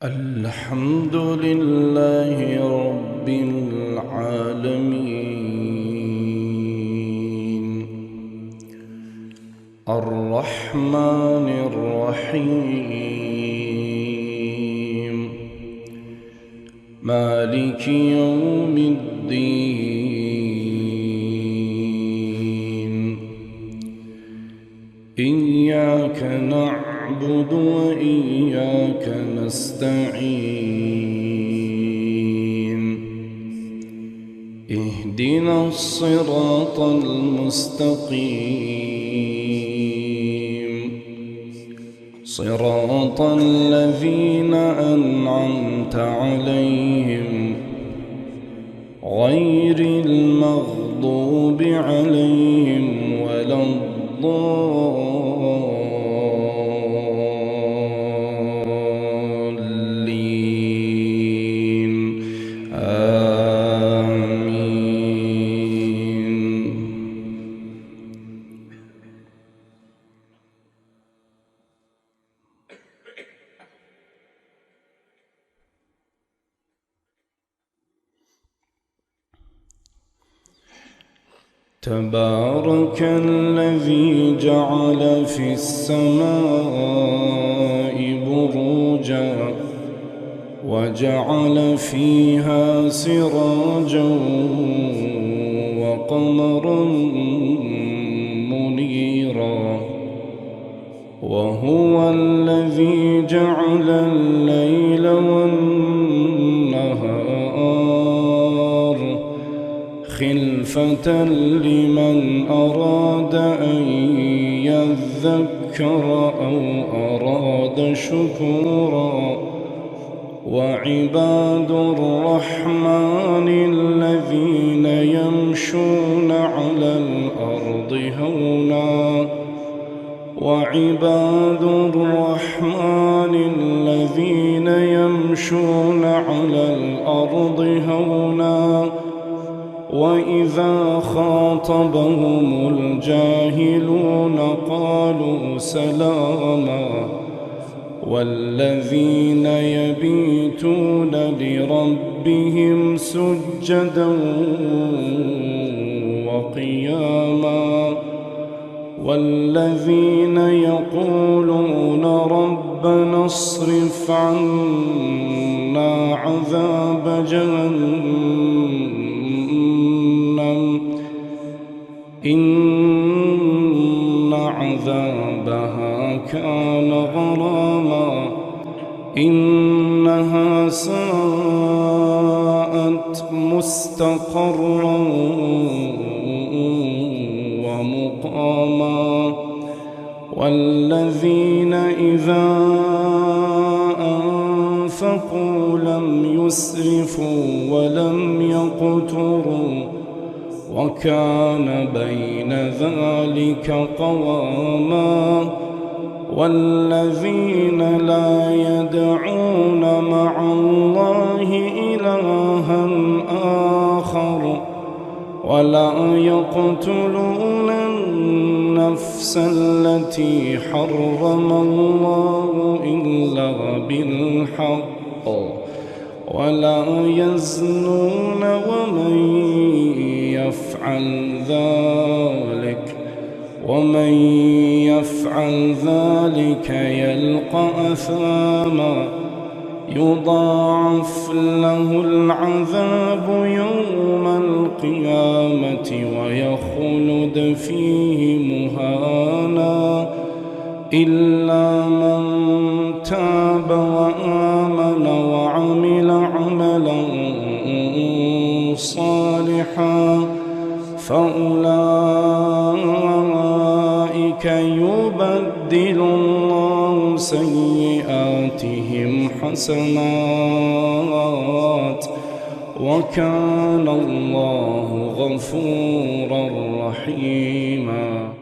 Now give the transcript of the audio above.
الحمد لله رب العالمين الرحمن الرحيم مالك يوم الدين إياك نعبد وإياك نستعين اهدنا الصراط المستقيم صراط الذين أنعمت عليهم غير المغضوب عليهم ولا الضالين آمين. تبارك الذي جعل في السماء بروجا وجعل فيها سراجا وقمرا منيرا وهو الذي جعل الليل والنهار خلفة لمن أراد أن يذكر أو أراد شكورا وعباد الرحمن الذين يمشون على الأرض هونا وعباد الرحمن الذين يمشون على الأرض هونا وإذا خاطبهم الجاهلون قالوا سلاما والذين يبيتون لربهم سجدا وقياما والذين يقولون ربنا اصرف عنا عذاب جهنم إن عذابها كان غراما إنها ساءت مستقرا ومقاما والذين إذا أنفقوا لم يسرفوا ولم يقتروا وكان بين ذلك قواما والذين لا يدعون مع الله إلها آخر ولا يقتلون النفس التي حرم الله إلا بالحق ولا يزنون ومن يفعل ذلك يلقى أثاما يضاعف له العذاب يوم القيامة ويخلد فيه مهانا إلا من تاب وآمن وعمل عملا صالحا فأولئك يبدل الله سيئاتهم حسنات وكان الله غفورا رحيما.